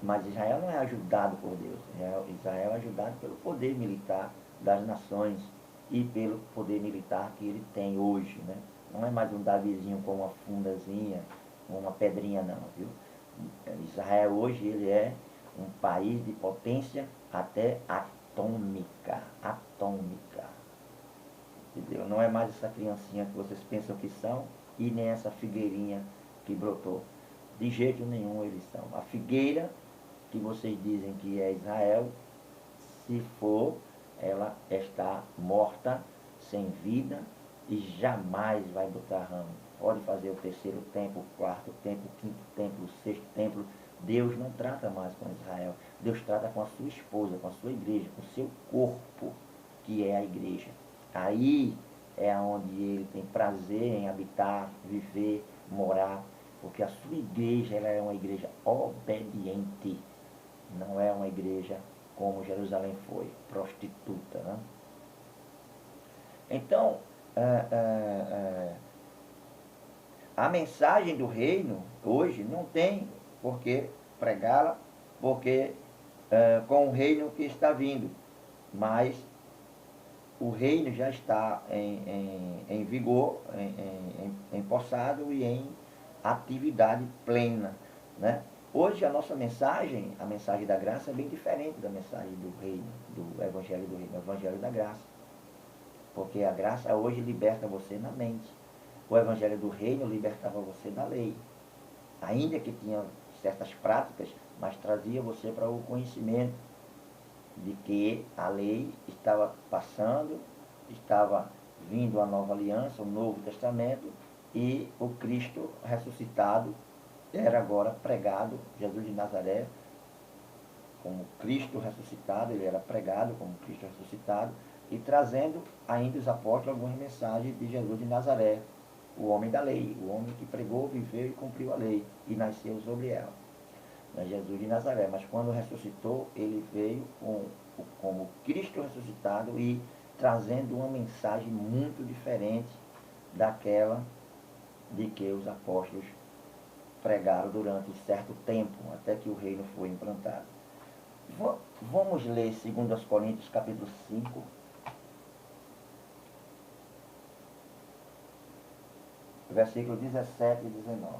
Mas Israel não é ajudado por Deus. Israel é ajudado pelo poder militar das nações e pelo poder militar que ele tem hoje, né? Não é mais um Davizinho com uma fundazinha, uma pedrinha não, viu? Israel hoje ele é um país de potência até atômica. Entendeu? Não é mais essa criancinha que vocês pensam que são e nem essa figueirinha que brotou. De jeito nenhum eles são. A figueira que vocês dizem que é Israel, se for, ela está morta, sem vida e jamais vai botar ramo. Pode fazer o terceiro templo, o quarto templo, o quinto templo, o sexto templo. Deus não trata mais com Israel. Deus trata com a sua esposa, com a sua igreja, com o seu corpo, que é a igreja. Aí é onde ele tem prazer em habitar, viver, morar, porque a sua igreja ela é uma igreja obediente. Não é uma igreja como Jerusalém foi, prostituta, né? Então, A mensagem do reino, hoje, não tem por que pregá-la, porque com o reino que está vindo. Mas o reino já está em vigor, empossado e em atividade plena, né? Hoje a nossa mensagem, a mensagem da graça, é bem diferente da mensagem do reino, do evangelho do reino, o evangelho da graça. Porque a graça hoje liberta você na mente. O evangelho do reino libertava você da lei. Ainda que tinha certas práticas, mas trazia você para o conhecimento de que a lei estava passando, estava vindo a nova aliança, o Novo Testamento, e o Cristo ressuscitado era agora pregado, Jesus de Nazaré, como Cristo ressuscitado, ele era pregado como Cristo ressuscitado, e trazendo ainda os apóstolos algumas mensagens de Jesus de Nazaré, o homem da lei, o homem que pregou, viveu e cumpriu a lei, e nasceu sobre ela. Jesus de Nazaré, mas quando ressuscitou, ele veio como Cristo ressuscitado e trazendo uma mensagem muito diferente daquela de que os apóstolos pregaram durante certo tempo, até que o reino foi implantado. Vamos ler 2 Coríntios capítulo 5, versículos 17 e 19.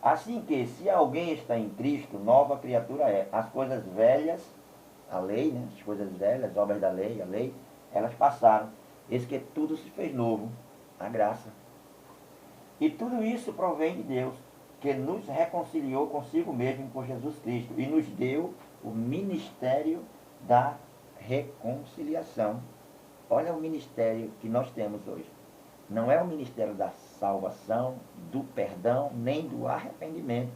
Assim que, se alguém está em Cristo, nova criatura é. As coisas velhas, a lei, né? As coisas velhas, as obras da lei, a lei, elas passaram. Eis que tudo se fez novo, a graça. E tudo isso provém de Deus, que nos reconciliou consigo mesmo por Jesus Cristo e nos deu o ministério da reconciliação. Olha o ministério que nós temos hoje. Não é o ministério da salvação, do perdão, nem do arrependimento.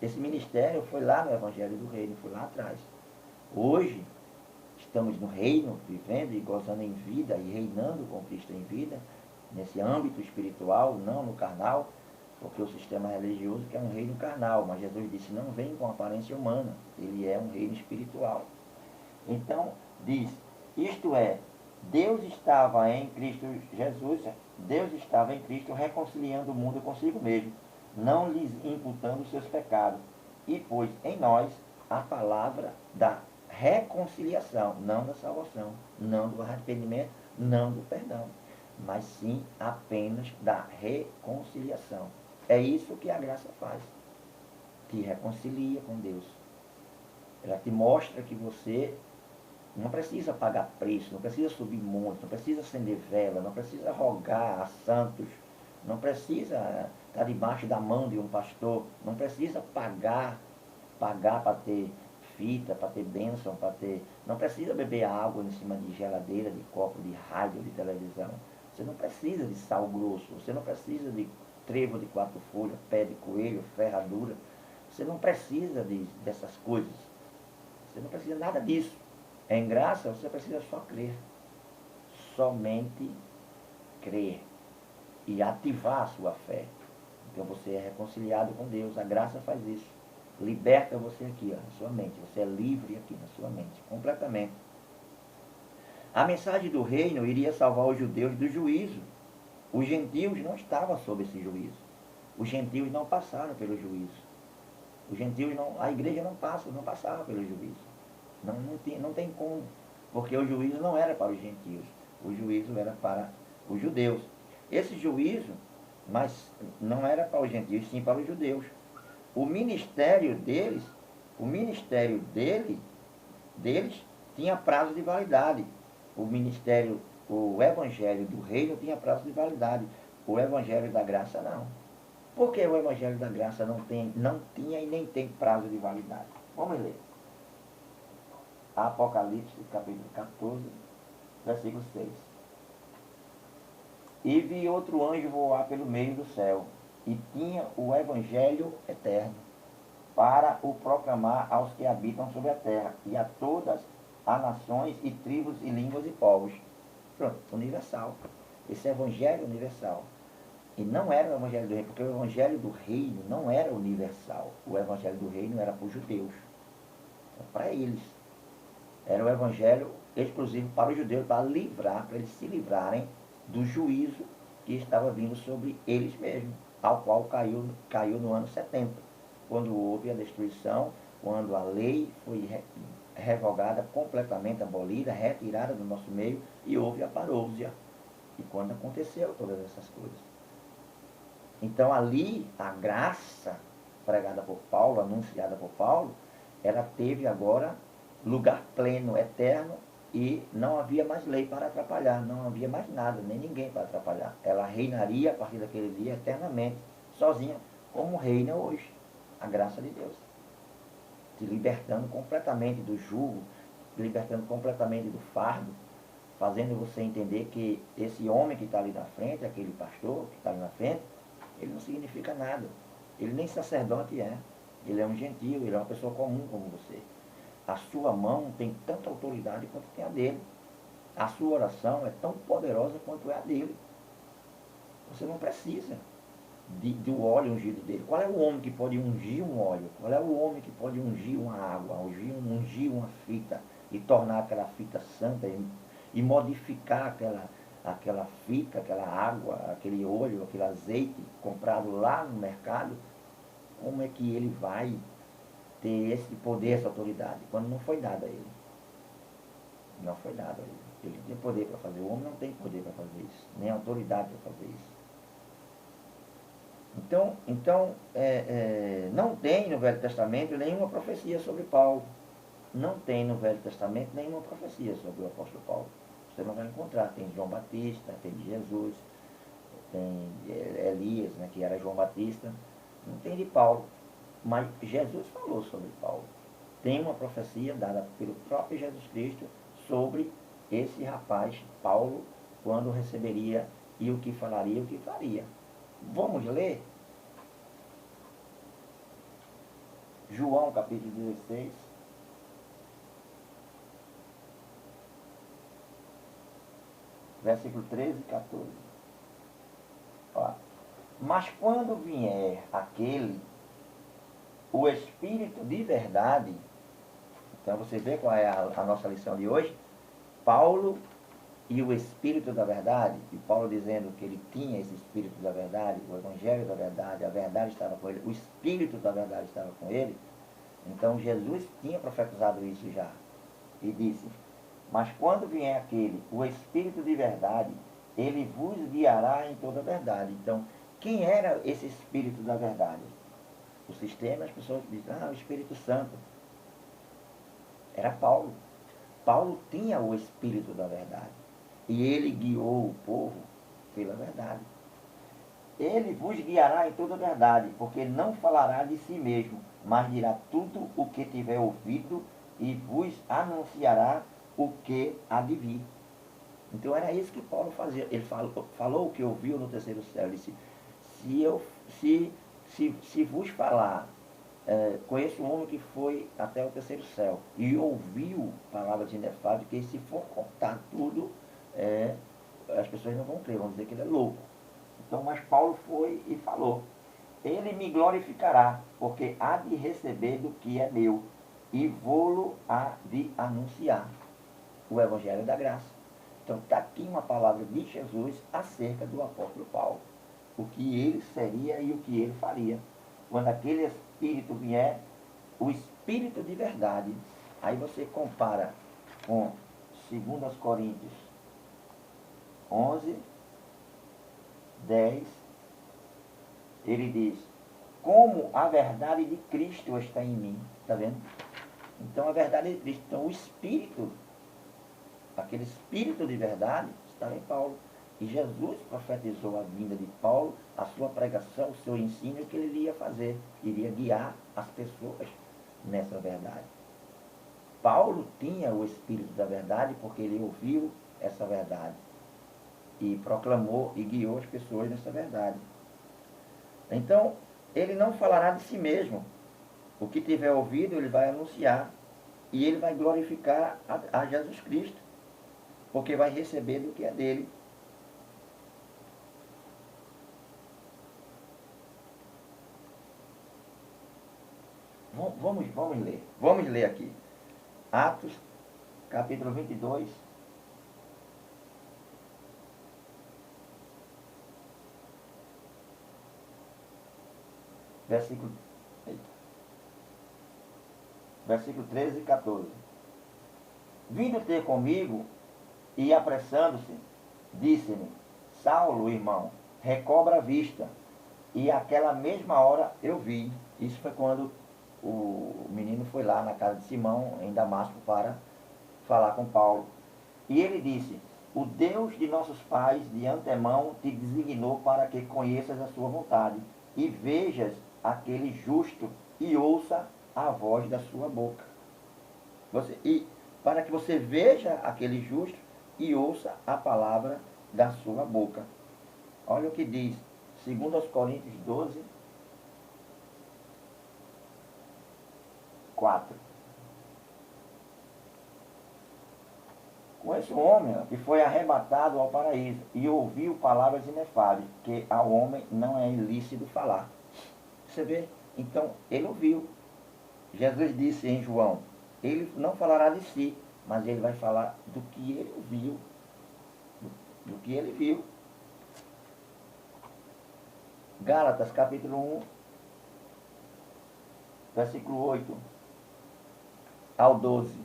Esse ministério foi lá no Evangelho do Reino, foi lá atrás. Hoje, estamos no reino, vivendo e gozando em vida e reinando com Cristo em vida, nesse âmbito espiritual, não no carnal, porque o sistema religioso quer um reino carnal, mas Jesus disse, não vem com aparência humana, ele é um reino espiritual. Então, diz, isto é, Deus estava em Cristo Jesus, Deus estava em Cristo reconciliando o mundo consigo mesmo, não lhes imputando os seus pecados, e pôs em nós a palavra da reconciliação, não da salvação, não do arrependimento, não do perdão, mas sim apenas da reconciliação. É isso que a graça faz, te reconcilia com Deus. Ela te mostra que você não precisa pagar preço, não precisa subir monte, não precisa acender vela, não precisa rogar a santos, não precisa estar debaixo da mão de um pastor, não precisa pagar para ter fita, para ter bênção, para ter... Não precisa beber água em cima de geladeira, de copo, de rádio, de televisão. Você não precisa de sal grosso, você não precisa de trevo de 4 folhas, pé de coelho, ferradura. Você não precisa dessas coisas. Você não precisa nada disso. Em graça, você precisa só crer. Somente crer. E ativar a sua fé. Então você é reconciliado com Deus. A graça faz isso. Liberta você aqui, ó, na sua mente. Você é livre aqui na sua mente. Completamente. A mensagem do reino iria salvar os judeus do juízo. Os gentios não estavam sob esse juízo. Os gentios não passaram pelo juízo. Os gentios não... A igreja não passava pelo juízo. Não tem como, porque o juízo não era para os gentios, o juízo era para os judeus. Esse juízo, mas não era para os gentios, sim para os judeus. O ministério deles tinha prazo de validade. O evangelho do reino tinha prazo de validade. O evangelho da graça não. Por que o evangelho da graça não tinha e nem tem prazo de validade? Vamos ler. Apocalipse, capítulo 14, versículo 6. E vi outro anjo voar pelo meio do céu, e tinha o evangelho eterno, para o proclamar aos que habitam sobre a terra, e a todas as nações, e tribos, e línguas, e povos. Pronto, universal. Esse evangelho universal. E não era o evangelho do reino, porque o evangelho do reino não era universal. O evangelho do reino era para os judeus. Para eles. Era o evangelho exclusivo para os judeus, para eles se livrarem do juízo que estava vindo sobre eles mesmos, ao qual caiu no ano 70, quando houve a destruição, quando a lei foi revogada, completamente abolida, retirada do nosso meio, e houve a parousia. E quando aconteceu todas essas coisas. Então ali, a graça pregada por Paulo, anunciada por Paulo, ela teve agora lugar pleno, eterno, e não havia mais lei para atrapalhar, não havia mais nada, nem ninguém para atrapalhar. Ela reinaria a partir daquele dia eternamente, sozinha, como reina hoje, a graça de Deus. Te libertando completamente do jugo, te libertando completamente do fardo, fazendo você entender que esse homem que está ali na frente, aquele pastor que está ali na frente, ele não significa nada. Ele nem sacerdote é. Ele é um gentio, ele é uma pessoa comum como você. A sua mão tem tanta autoridade quanto tem a dele. A sua oração é tão poderosa quanto é a dele. Você não precisa do óleo ungido dele. Qual é o homem que pode ungir um óleo? Qual é o homem que pode ungir uma água, ungir uma fita e tornar aquela fita santa e modificar aquela fita, aquela água, aquele óleo, aquele azeite comprado lá no mercado? Como é que ele vai ter esse poder, essa autoridade, quando não foi dado a ele? Não foi dado a ele. Ele tem poder para fazer. O homem não tem poder para fazer isso, nem autoridade para fazer isso. Então não tem no Velho Testamento nenhuma profecia sobre Paulo. Não tem no Velho Testamento nenhuma profecia sobre o apóstolo Paulo. Você não vai encontrar. Tem João Batista, tem Jesus, tem Elias, né, que era João Batista. Não tem de Paulo. Mas Jesus falou sobre Paulo. Tem uma profecia dada pelo próprio Jesus Cristo sobre esse rapaz, Paulo, quando receberia e o que falaria e o que faria. Vamos ler? João capítulo 16. Versículo 13 e 14. Ó. Mas quando vier aquele, o Espírito de verdade, então você vê qual é a nossa lição de hoje? Paulo e o Espírito da verdade, e Paulo dizendo que ele tinha esse Espírito da verdade, o Evangelho da verdade, a verdade estava com ele, o Espírito da verdade estava com ele. Então Jesus tinha profetizado isso já, e disse: mas quando vier aquele, o Espírito de verdade, ele vos guiará em toda a verdade. Então, quem era esse Espírito da verdade? O sistema, as pessoas dizem, o Espírito Santo. Era Paulo. Paulo tinha o Espírito da verdade. E ele guiou o povo pela verdade. Ele vos guiará em toda a verdade, porque não falará de si mesmo, mas dirá tudo o que tiver ouvido e vos anunciará o que há de vir. Então era isso que Paulo fazia. Ele falou o que ouviu no terceiro céu. Ele disse, se vos falar, conheço um homem que foi até o terceiro céu e ouviu palavras inefáveis, que se for contar tudo, as pessoas não vão crer, vão dizer que ele é louco. Então, mas Paulo foi e falou, ele me glorificará, porque há de receber do que é meu, e vou-lo há de anunciar. O Evangelho da Graça. Então está aqui uma palavra de Jesus acerca do apóstolo Paulo. O que ele seria e o que ele faria. Quando aquele Espírito vier, o Espírito de verdade. Aí você compara com 2 Coríntios 11, 10. Ele diz, como a verdade de Cristo está em mim. Está vendo? Então a verdade de Cristo. Então o Espírito, aquele Espírito de verdade, estava em Paulo. E Jesus profetizou a vinda de Paulo, a sua pregação, o seu ensino, o que ele iria fazer. Iria guiar as pessoas nessa verdade. Paulo tinha o Espírito da verdade porque ele ouviu essa verdade. E proclamou e guiou as pessoas nessa verdade. Então, ele não falará de si mesmo. O que tiver ouvido, ele vai anunciar. E ele vai glorificar a Jesus Cristo, porque vai receber do que é dele. Vamos ler. Vamos ler aqui. Atos, capítulo 22. versículo, versículo 13 e 14. Vindo ter comigo e apressando-se, disse-me: Saulo, irmão, recobra a vista. E aquela mesma hora eu vi. Isso foi quando o menino foi lá na casa de Simão, em Damasco, para falar com Paulo. E ele disse: o Deus de nossos pais de antemão te designou para que conheças a sua vontade e vejas aquele justo e ouça a voz da sua boca. E para que você veja aquele justo e ouça a palavra da sua boca. Olha o que diz, 2 Coríntios 12, 4. Com esse homem que foi arrebatado ao paraíso e ouviu palavras inefáveis, que ao homem não é ilícito falar. Você vê? Então, ele ouviu. Jesus disse em João, ele não falará de si, mas ele vai falar do que ele ouviu. Do que ele viu. Gálatas, capítulo 1, versículo 8 ao 12.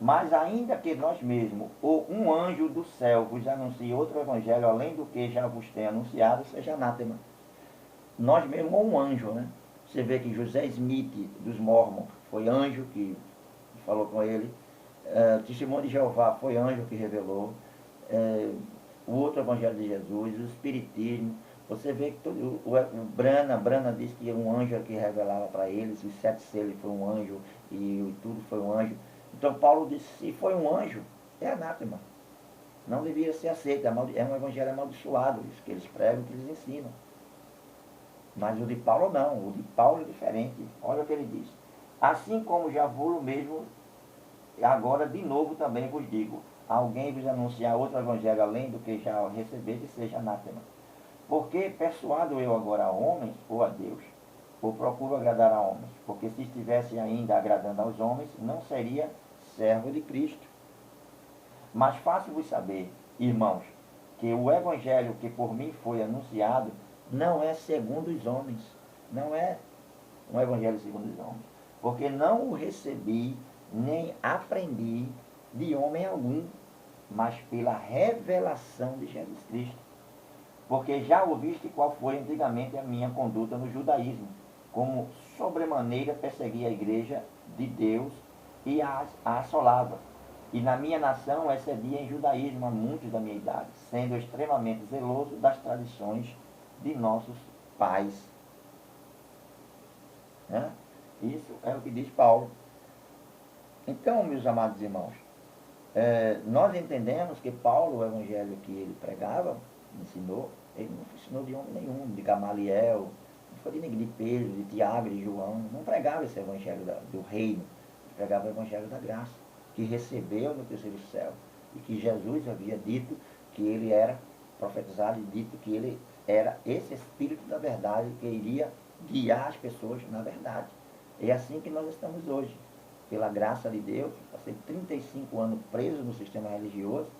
Mas ainda que nós mesmos, ou um anjo do céu, vos anuncie outro evangelho, além do que já vos tem anunciado, seja anátema. Nós mesmos, ou um anjo, né? Você vê que José Smith, dos Mormons, foi anjo que falou com ele. Testemunho de Jeová foi anjo que revelou. O outro evangelho de Jesus, o Espiritismo. Você vê que todo, o Brana disse que um anjo que revelava para eles, os 7 selos foi um anjo, e tudo foi um anjo. Então Paulo disse, se foi um anjo, é anátema. Não deveria ser aceito, é um evangelho amaldiçoado, isso que eles pregam, que eles ensinam. Mas o de Paulo não, o de Paulo é diferente. Olha o que ele diz. Assim como já vou mesmo, agora de novo também vos digo, alguém vos anunciar outro evangelho além do que já recebeste, seja anátema. Porque persuado eu agora a homens ou a Deus, ou procuro agradar a homens? Porque se estivesse ainda agradando aos homens, não seria servo de Cristo. Mas faço-vos saber, irmãos, que o evangelho que por mim foi anunciado não é segundo os homens. Não é um evangelho segundo os homens. Porque não o recebi, nem aprendi de homem algum, mas pela revelação de Jesus Cristo. Porque já ouviste qual foi antigamente a minha conduta no judaísmo, como sobremaneira persegui a igreja de Deus e a assolava. E na minha nação excedia em judaísmo a muitos da minha idade, sendo extremamente zeloso das tradições de nossos pais. Isso é o que diz Paulo. Então, meus amados irmãos, nós entendemos que Paulo, o evangelho que ele pregava, ensinou, ele não ensinou de homem nenhum, de Gamaliel, não foi de ninguém, de Pedro, de Tiago, de João, não pregava esse evangelho do reino, ele pregava o evangelho da graça, que recebeu no terceiro céu, e que Jesus havia dito que ele era profetizado e dito que ele era esse Espírito da verdade que iria guiar as pessoas na verdade. É assim que nós estamos hoje. Pela graça de Deus, passei 35 anos preso no sistema religioso,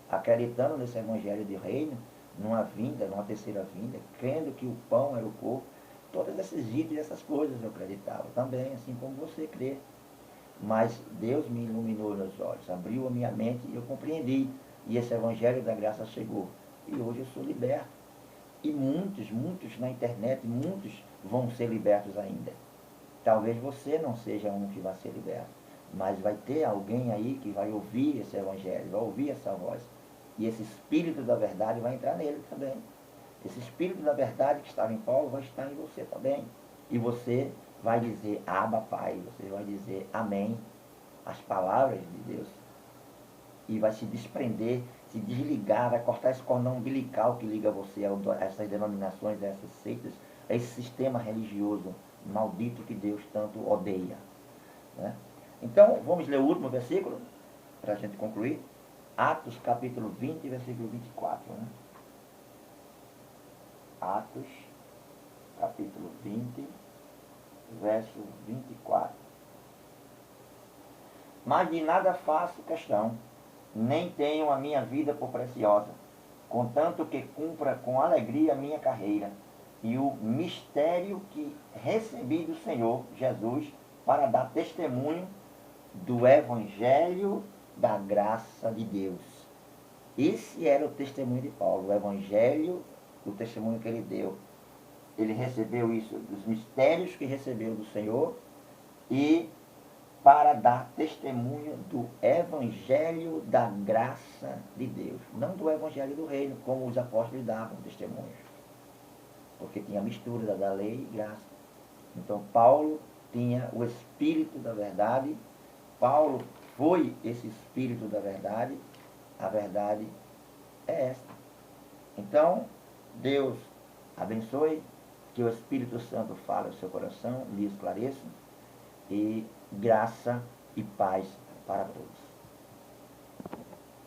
acreditando nesse evangelho de reino, numa vinda, numa terceira vinda, crendo que o pão era o corpo. Todos esses itens, essas coisas eu acreditava também, assim como você crê. Mas Deus me iluminou nos olhos, abriu a minha mente e eu compreendi. E esse evangelho da graça chegou. E hoje eu sou liberto. E muitos na internet, muitos vão ser libertos ainda. Talvez você não seja um que vai ser liberto, mas vai ter alguém aí que vai ouvir esse evangelho, vai ouvir essa voz. E esse Espírito da verdade vai entrar nele também. Esse Espírito da verdade que estava em Paulo vai estar em você também. E você vai dizer, Abba, Pai, você vai dizer amém, as palavras de Deus. E vai se desprender, se desligar, vai cortar esse cordão umbilical que liga você a essas denominações, a essas seitas, a esse sistema religioso maldito que Deus tanto odeia. Né? Então, vamos ler o último versículo, para a gente concluir. Atos, capítulo 20, versículo 24. Né? Atos, capítulo 20, verso 24. Mas de nada faço questão, nem tenho a minha vida por preciosa, contanto que cumpra com alegria a minha carreira, e o mistério que recebi do Senhor Jesus para dar testemunho do Evangelho da graça de Deus. Esse era o testemunho de Paulo, o Evangelho, o testemunho que ele deu. Ele recebeu isso, dos mistérios que recebeu do Senhor, e para dar testemunho do Evangelho da graça de Deus. Não do Evangelho do reino, como os apóstolos davam testemunho. Porque tinha mistura da lei e graça. Então Paulo tinha o Espírito da verdade. Paulo foi esse Espírito da verdade. A verdade é esta. Então, Deus abençoe, que o Espírito Santo fale ao seu coração, lhe esclareça, e graça e paz para todos.